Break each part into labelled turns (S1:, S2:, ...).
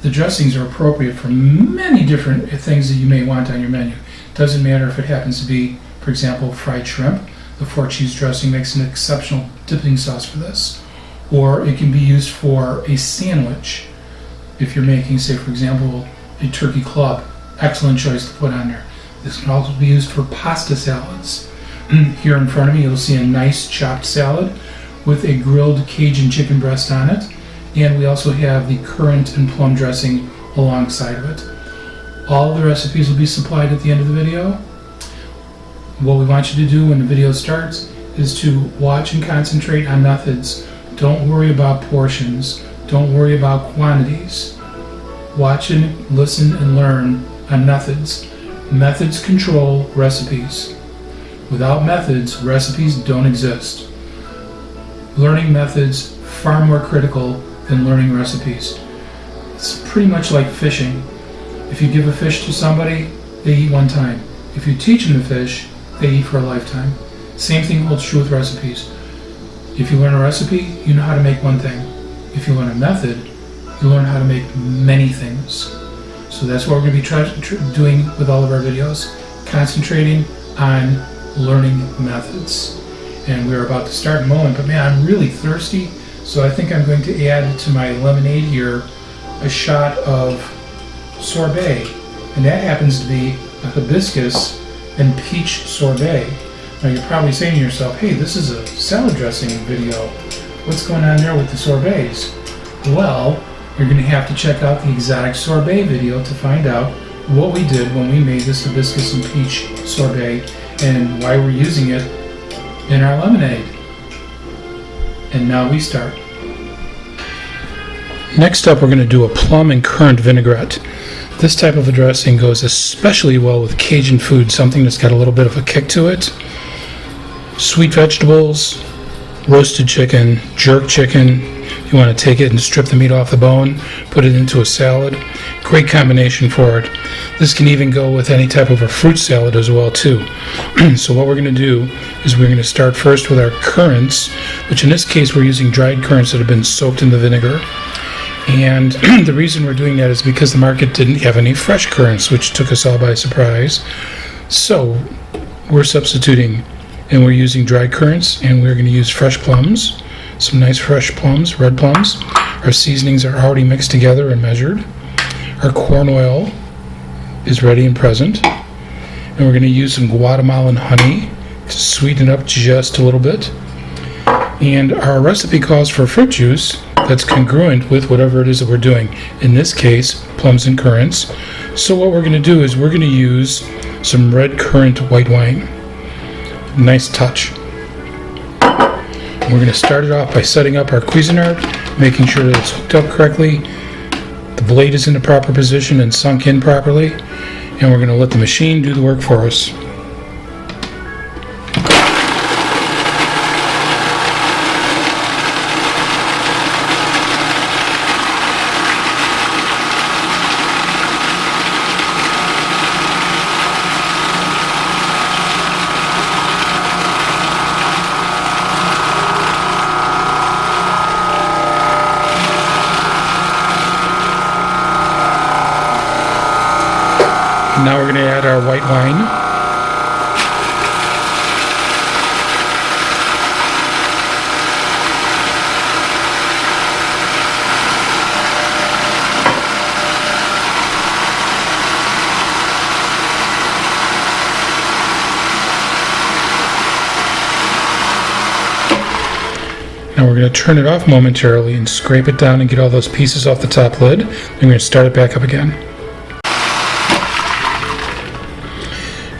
S1: the dressings are appropriate for many different things that you may want on your menu. It doesn't matter if it happens to be, for example, fried shrimp. The 4-cheese dressing makes an exceptional dipping sauce for this. Or it can be used for a sandwich. If you're making, say, for example, a turkey club, excellent choice to put on there. This can also be used for pasta salads. Here in front of me, you'll see a nice chopped salad with a grilled Cajun chicken breast on it. And we also have the currant and plum dressing alongside of it. All of the recipes will be supplied at the end of the video. What we want you to do when the video starts is to watch and concentrate on methods. Don't worry about portions. Don't worry about quantities. Watch and listen and learn on methods. Methods control recipes. Without methods, recipes don't exist. Learning methods far more critical than learning recipes. It's pretty much like fishing. If you give a fish to somebody, they eat one time. If you teach them to fish, they eat for a lifetime. Same thing holds true with recipes. If you learn a recipe, you know how to make one thing. If you learn a method, you learn how to make many things. So that's what we're going to be doing with all of our videos, concentrating on learning methods. And we're about to start in a moment, but man, I'm really thirsty, so I think I'm going to add to my lemonade here a shot of sorbet, and that happens to be a hibiscus and peach sorbet. Now you're probably saying to yourself, hey, this is a salad dressing video. What's going on there with the sorbets? Well, you're going to have to check out the exotic sorbet video to find out what we did when we made this hibiscus and peach sorbet and why we're using it in our lemonade. And now we start. Next up, we're going to do a plum and currant vinaigrette. This type of a dressing goes especially well with Cajun food, something that's got a little bit of a kick to it. Sweet vegetables, roasted chicken, jerk chicken. You want to take it and strip the meat off the bone, put it into a salad. Great combination for it. This can even go with any type of a fruit salad as well too. So what we're going to do is we're going to start first with our currants, which in this case we're using dried currants that have been soaked in the vinegar. And the reason we're doing that is because the market didn't have any fresh currants, which took us all by surprise. So we're substituting, and we're using dried currants, and we're going to use fresh plums, some nice fresh plums, red plums. Our seasonings are already mixed together and measured. Our corn oil is ready and present. And we're going to use some Guatemalan honey to sweeten it up just a little bit. And our recipe calls for fruit juice that's congruent with whatever it is that we're doing. In this case, plums and currants. So what we're going to do is we're going to use some red currant white wine. Nice touch. We're going to start it off by setting up our Cuisinart, making sure that it's hooked up correctly, the blade is in the proper position and sunk in properly, and we're going to let the machine do the work for us. Now we're going to add our white wine. Now we're going to turn it off momentarily and scrape it down and get all those pieces off the top lid. Then we're going to start it back up again.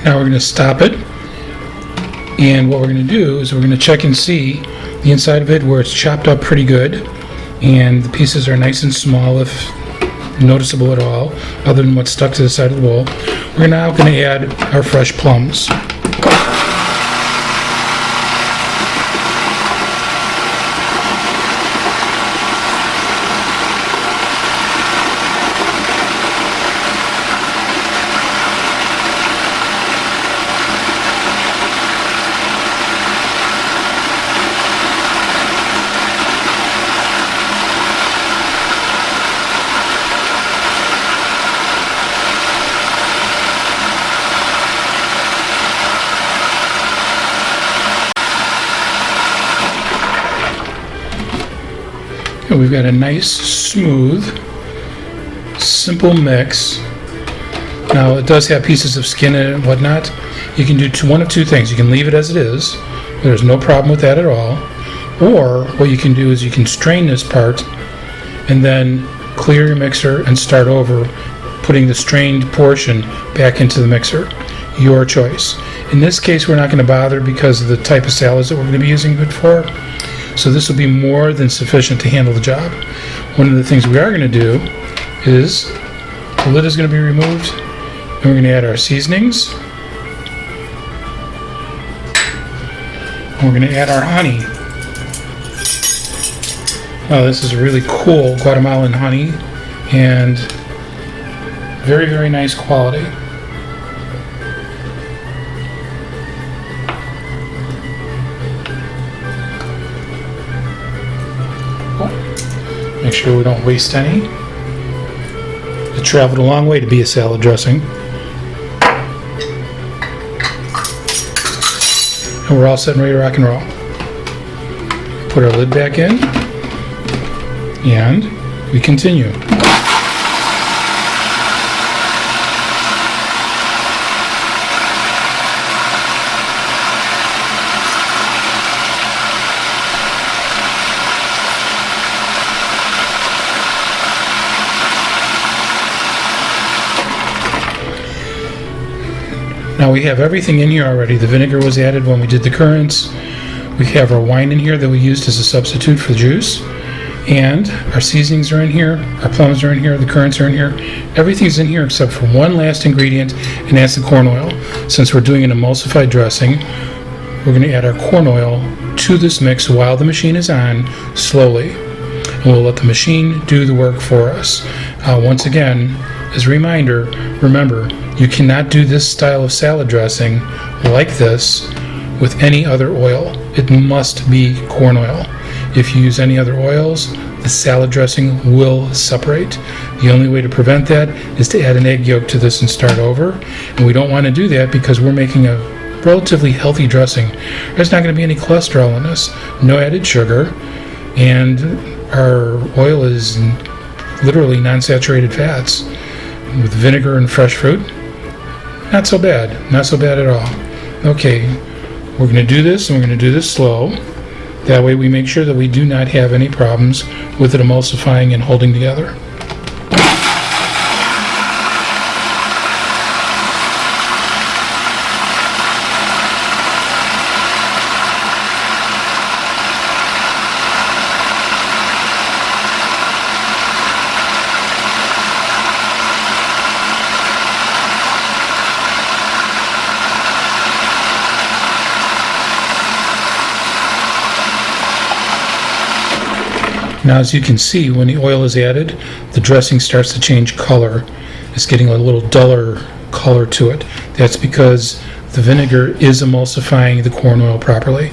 S1: Now we're going to stop it, and what we're going to do is we're going to check and see the inside of it where it's chopped up pretty good and the pieces are nice and small, if noticeable at all, other than what's stuck to the side of the bowl. We're now going to add our fresh plums. So we've got a nice, smooth, simple mix. Now it does have pieces of skin in it and whatnot. You can do one of two things. You can leave it as it is. There's no problem with that at all. Or what you can do is you can strain this part and then clear your mixer and start over, putting the strained portion back into the mixer. Your choice. In this case, we're not going to bother because of the type of salads that we're going to be using it for. So this will be more than sufficient to handle the job. One of the things we are going to do is the lid is going to be removed, and we're going to add our seasonings. And we're going to add our honey. Oh, this is really cool Guatemalan honey, and very, very nice quality. Make sure we don't waste any. It traveled a long way to be a salad dressing. And we're all set and ready to rock and roll. Put our lid back in, and we continue. Now we have everything in here already. The vinegar was added when we did the currants. We have our wine in here that we used as a substitute for the juice. And our seasonings are in here, our plums are in here, the currants are in here. Everything's in here except for one last ingredient, and that's the corn oil. Since we're doing an emulsified dressing, we're going to add our corn oil to this mix while the machine is on, slowly. And we'll let the machine do the work for us. Once again, as a reminder, remember, you cannot do this style of salad dressing like this with any other oil. It must be corn oil. If you use any other oils, the salad dressing will separate. The only way to prevent that is to add an egg yolk to this and start over. And we don't want to do that because we're making a relatively healthy dressing. There's not going to be any cholesterol in this, no added sugar, and our oil is literally non-saturated fats. With vinegar and fresh fruit, not so bad at all. Okay, we're going to do this, and we're going to do this slow. That way we make sure that we do not have any problems with it emulsifying and holding together. Now, as you can see, when the oil is added, the dressing starts to change color. It's getting a little duller color to it. That's because the vinegar is emulsifying the corn oil properly.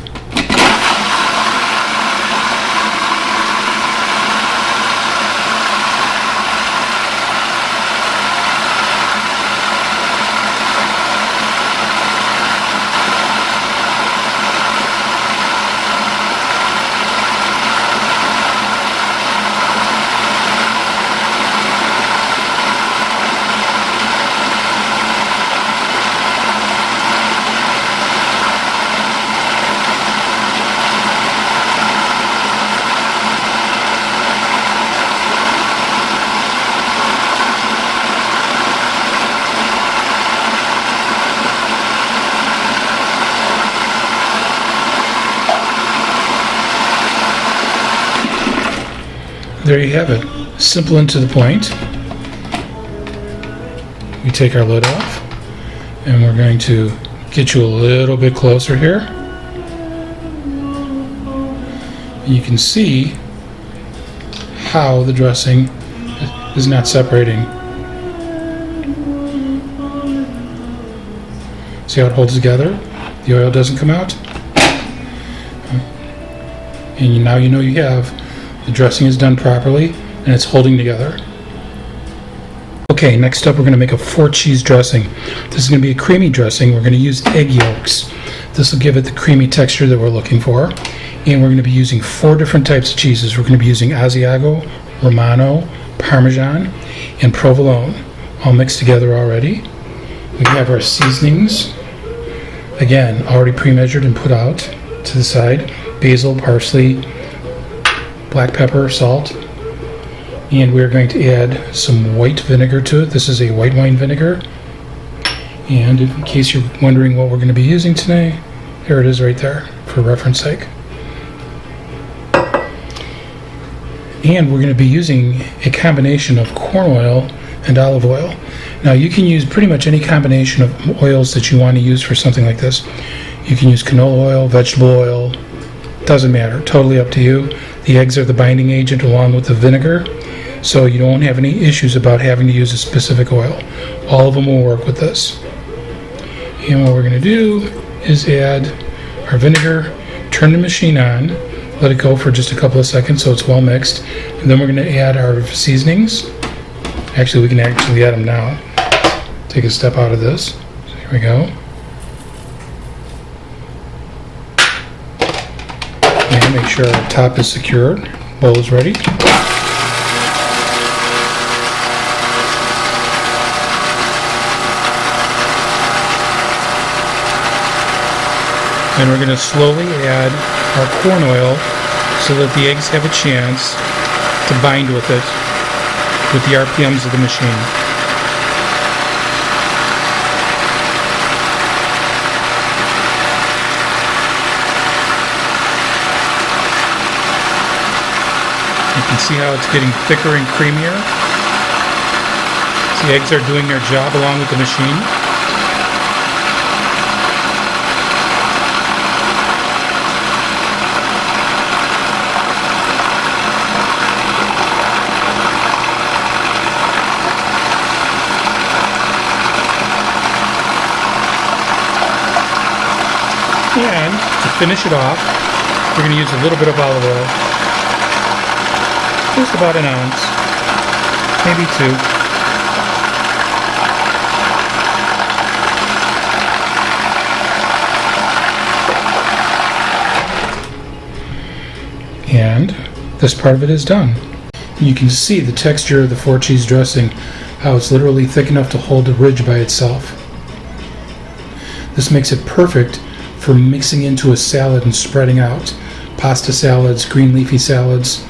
S1: There you have it. Simple and to the point. We take our lid off, and we're going to get you a little bit closer here. You can see how the dressing is not separating. See how it holds together? The oil doesn't come out. And now you know you have the dressing is done properly and it's holding together. Okay, next up we're going to make a 4-cheese dressing. This is going to be a creamy dressing. We're going to use egg yolks. This will give it the creamy texture that we're looking for. And we're going to be using 4 different types of cheeses. We're going to be using Asiago, Romano, Parmesan, and Provolone, all mixed together already. We have our seasonings, again, already pre-measured and put out to the side. Basil, parsley, black pepper, salt. And we're going to add some white vinegar to it. This is a white wine vinegar. And in case you're wondering what we're going to be using today, there it is right there for reference sake. And we're going to be using a combination of corn oil and olive oil. Now you can use pretty much any combination of oils that you want to use for something like this. You can use canola oil, vegetable oil, doesn't matter, totally up to you. The eggs are the binding agent along with the vinegar, so you don't have any issues about having to use a specific oil. All of them will work with this. And what we're going to do is add our vinegar, turn the machine on, let it go for just a couple of seconds so it's well mixed, and then we're going to add our seasonings. Actually, we can actually add them now. Take a step out of this. So here we go. And make sure our top is secured. Bowl is ready. And we're going to slowly add our corn oil so that the eggs have a chance to bind with it with the RPMs of the machine. You can see how it's getting thicker and creamier. So the eggs are doing their job along with the machine. And to finish it off, we're going to use a little bit of olive oil. Just about an ounce, maybe 2. And this part of it is done. You can see the texture of the 4-cheese dressing, how it's literally thick enough to hold a ridge by itself. This makes it perfect for mixing into a salad and spreading out. Pasta salads, green leafy salads,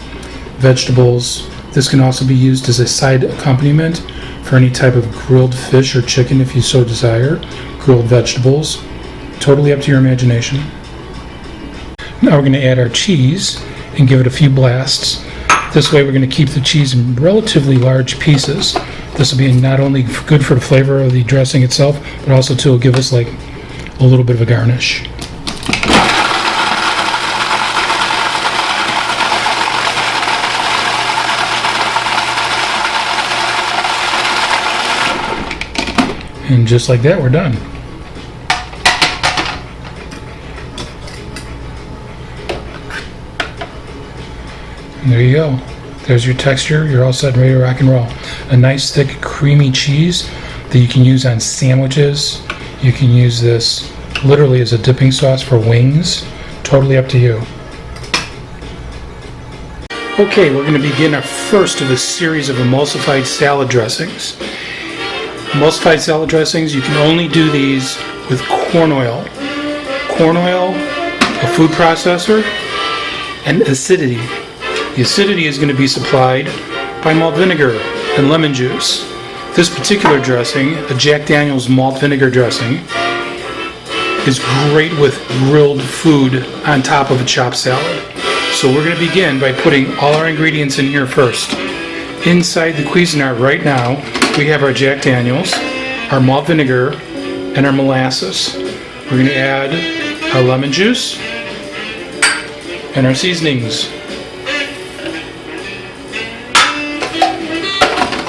S1: vegetables. This can also be used as a side accompaniment for any type of grilled fish or chicken if you so desire. Grilled vegetables. Totally up to your imagination. Now we're going to add our cheese and give it a few blasts. This way we're going to keep the cheese in relatively large pieces. This will be not only good for the flavor of the dressing itself, but also too will give us like a little bit of a garnish. And just like that, we're done. And there you go. There's your texture. You're all set and ready to rock and roll. A nice, thick, creamy cheese that you can use on sandwiches. You can use this literally as a dipping sauce for wings. Totally up to you. Okay, we're going to begin our first of a series of emulsified salad dressings. Emulsified salad dressings, you can only do these with corn oil. Corn oil, a food processor, and acidity. The acidity is going to be supplied by malt vinegar and lemon juice. This particular dressing, a Jack Daniels Malt Vinegar dressing, is great with grilled food on top of a chopped salad. So we're going to begin by putting all our ingredients in here first. Inside the Cuisinart right now, we have our Jack Daniels, our malt vinegar, and our molasses. We're going to add our lemon juice and our seasonings.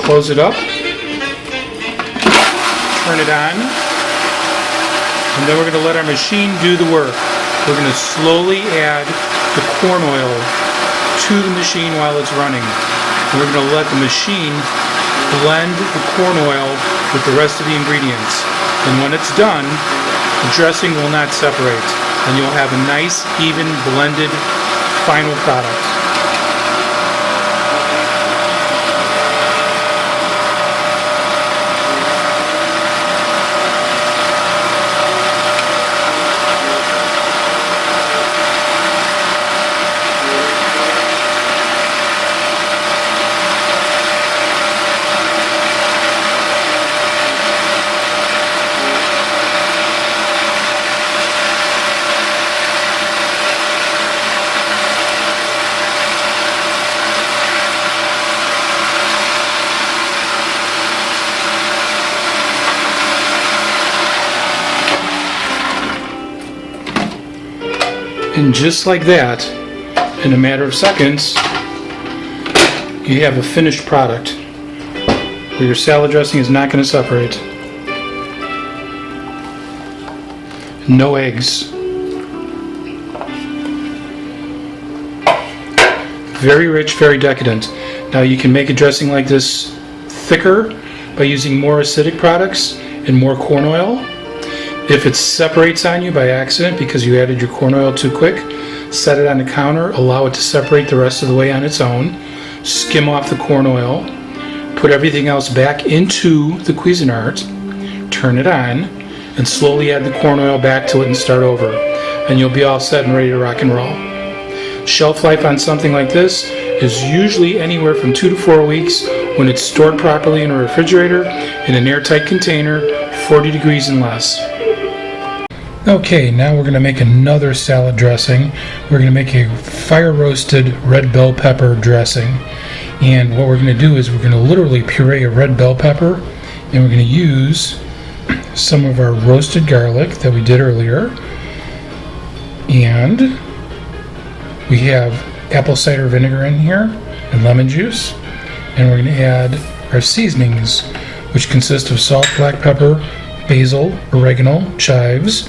S1: Close it up. Turn it on, and then we're going to let our machine do the work. We're going to slowly add the corn oil to the machine while it's running. And we're going to let the machine blend the corn oil with the rest of the ingredients. And when it's done, the dressing will not separate. and you'll have a nice, even, blended final product. And just like that, in a matter of seconds, you have a finished product where your salad dressing is not going to separate. No eggs. Very rich, very decadent. Now you can make a dressing like this thicker by using more acidic products and more corn oil. If it separates on you by accident because you added your corn oil too quick, set it on the counter, allow it to separate the rest of the way on its own, skim off the corn oil, put everything else back into the Cuisinart, turn it on, and slowly add the corn oil back to it and start over. And you'll be all set and ready to rock and roll. Shelf life on something like this is usually anywhere from 2 to 4 weeks when it's stored properly in a refrigerator in an airtight container, 40 degrees and less. Okay, now we're going to make another salad dressing. We're going to make a fire-roasted red bell pepper dressing. And what we're going to do is we're going to literally puree a red bell pepper, and we're going to use some of our roasted garlic that we did earlier. And we have apple cider vinegar in here and lemon juice. And we're going to add our seasonings, which consist of salt, black pepper, basil, oregano, chives,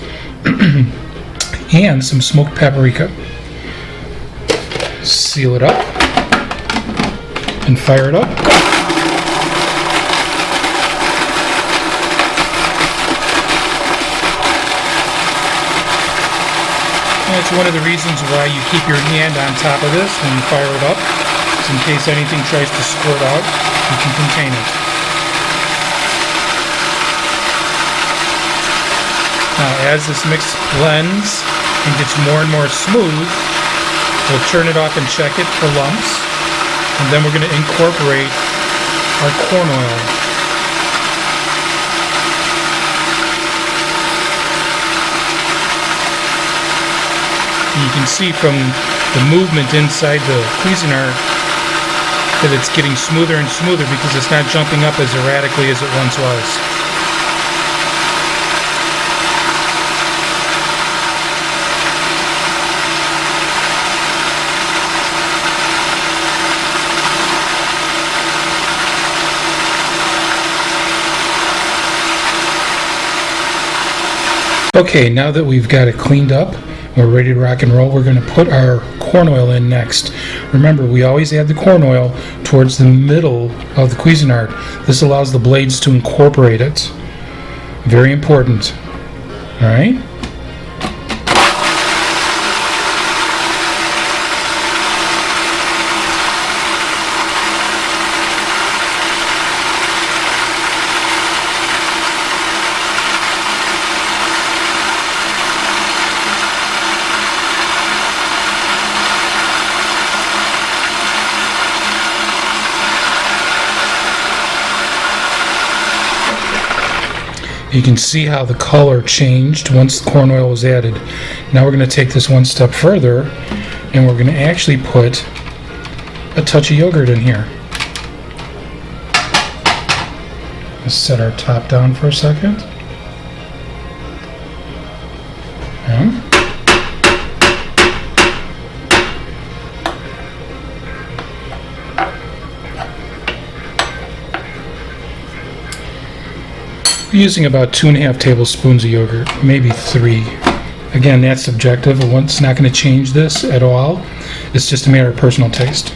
S1: and some smoked paprika. Seal it up and fire it up. And it's one of the reasons why you keep your hand on top of this when you fire it up, so in case anything tries to squirt out, you can contain it. Now, as this mix blends and gets more and more smooth, we'll turn it off and check it for lumps, and then we're going to incorporate our corn oil. And you can see from the movement inside the Cuisinart that it's getting smoother and smoother because it's not jumping up as erratically as it once was. Okay, now that we've got it cleaned up, we're ready to rock and roll, we're going to put our corn oil in next. Remember, we always add the corn oil towards the middle of the Cuisinart. This allows the blades to incorporate it. Very important. Alright? You can see how the color changed once the corn oil was added. Now we're going to take this one step further, and we're going to actually put a touch of yogurt in here. Let's set our top down for a second. Yeah. We're using about 2.5 tablespoons of yogurt, maybe 3. Again, that's subjective. It's not going to change this at all. It's just a matter of personal taste.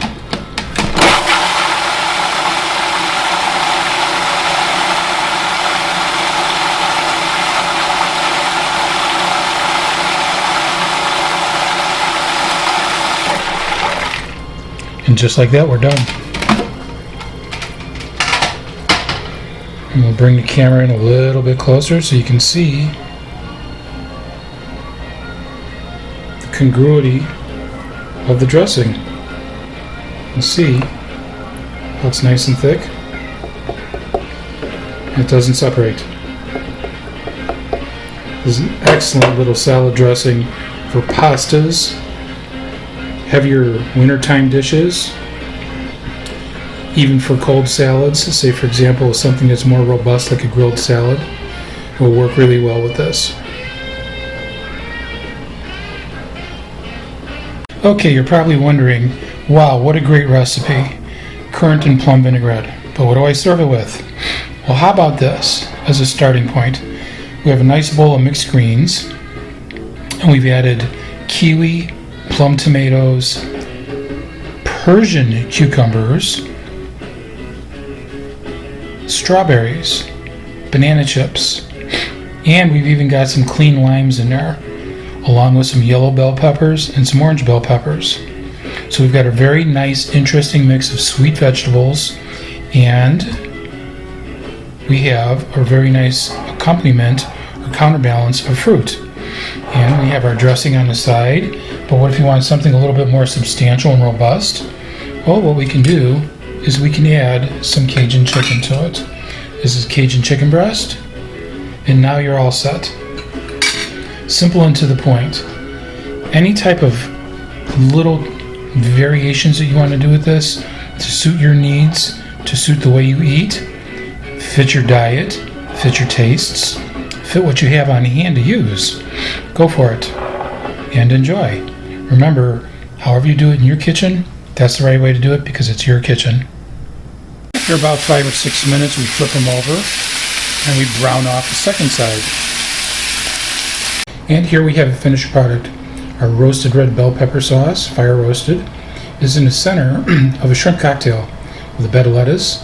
S1: And just like that, we're done. And we'll bring the camera in a little bit closer so you can see the congruity of the dressing. You see how it's nice and thick. It doesn't separate. This is an excellent little salad dressing for pastas, heavier wintertime dishes, even for cold salads. Say, for example, something that's more robust like a grilled salad. It will work really well with this. Okay, you're probably wondering, wow, what a great recipe. Currant and plum vinaigrette. But what do I serve it with? Well, how about this as a starting point? We have a nice bowl of mixed greens, and we've added kiwi, plum tomatoes, Persian cucumbers, strawberries, banana chips, and we've even got some clean limes in there, along with some yellow bell peppers and some orange bell peppers. So we've got a very nice, interesting mix of sweet vegetables, and we have a very nice accompaniment or counterbalance of fruit. And we have our dressing on the side, but what if you want something a little bit more substantial and robust? Well, what we can do is we can add some Cajun chicken to it. This is Cajun chicken breast, and now you're all set. Simple and to the point. Any type of little variations that you want to do with this to suit your needs, to suit the way you eat, fit your diet, fit your tastes, fit what you have on hand to use. Go for it and enjoy. Remember, however you do it in your kitchen, that's the right way to do it because it's your kitchen. After about 5 or 6 minutes, we flip them over and we brown off the second side. And here we have a finished product. Our roasted red bell pepper sauce, fire roasted, is in the center of a shrimp cocktail with a bed of lettuce,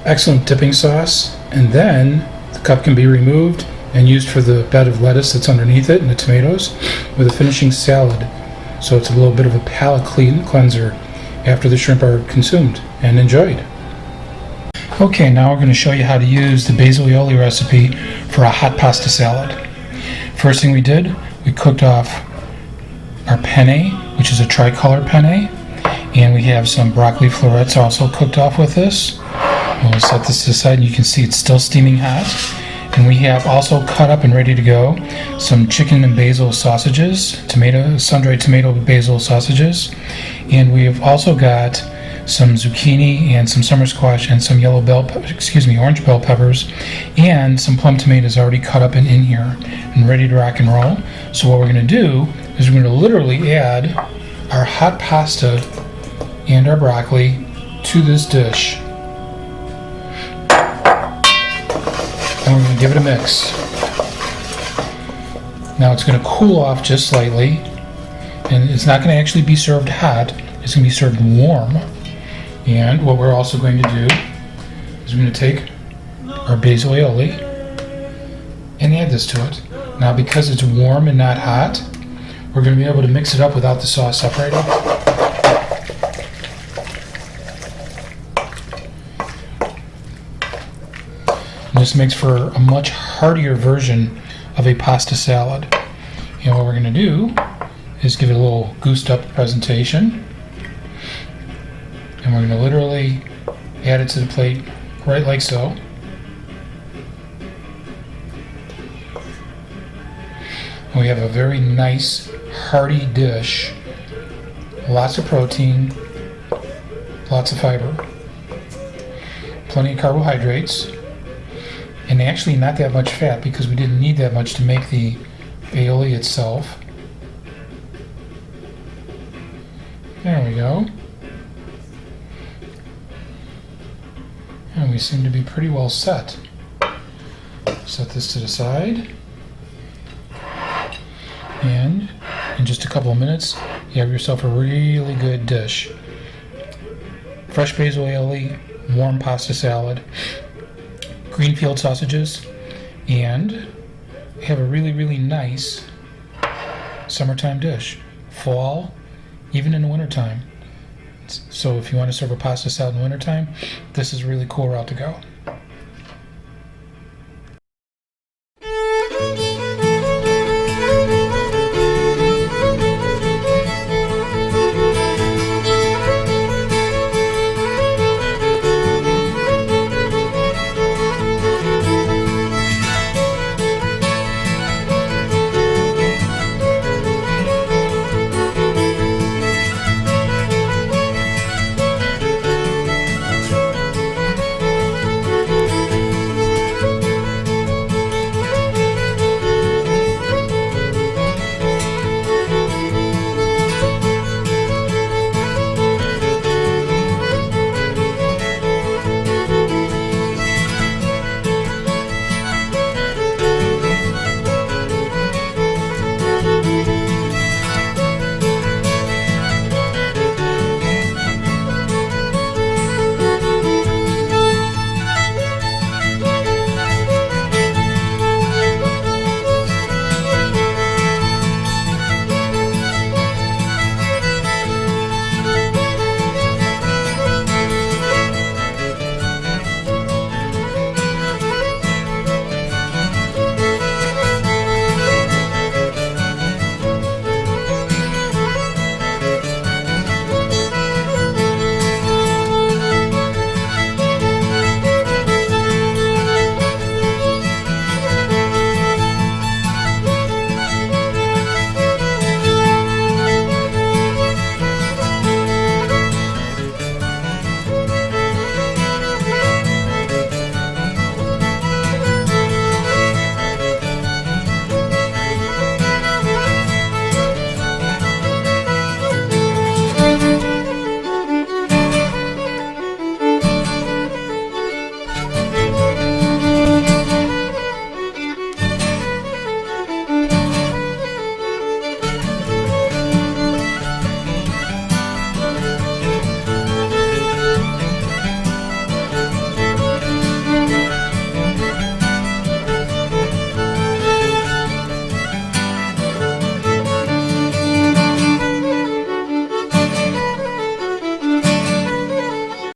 S1: excellent dipping sauce, and then the cup can be removed and used for the bed of lettuce that's underneath it and the tomatoes with a finishing salad. So it's a little bit of a palate cleanser after the shrimp are consumed and enjoyed. Okay, now we're going to show you how to use the basil aioli recipe for a hot pasta salad. First thing we did, we cooked off our penne, which is a tricolor penne, and we have some broccoli florets also cooked off with this. We'll set this to the side and you can see it's still steaming hot. And we have also cut up and ready to go some chicken and basil sausages, sun-dried tomato basil sausages, and we have also got some zucchini and some summer squash and some orange bell peppers, and some plum tomatoes already cut up and in here and ready to rock and roll. So what we're going to do is we're going to literally add our hot pasta and our broccoli to this dish. And we're going to give it a mix. Now it's going to cool off just slightly, and it's not going to actually be served hot, it's going to be served warm. And what we're also going to do is we're going to take our basil aioli and add this to it. Now because it's warm and not hot, we're going to be able to mix it up without the sauce separating. This makes for a much heartier version of a pasta salad. And what we're going to do is give it a little goosed up presentation. And we're going to literally add it to the plate right like so. And we have a very nice hearty dish. Lots of protein, lots of fiber, plenty of carbohydrates, and actually not that much fat because we didn't need that much to make the aioli itself. There we go. And we seem to be pretty well set. Set this to the side. And in just a couple of minutes, you have yourself a really good dish. Fresh basil aioli, warm pasta salad, greenfield sausages, and we have a really, really nice summertime dish. Fall, even in the wintertime. So if you want to serve a pasta salad in the wintertime, this is a really cool route to go.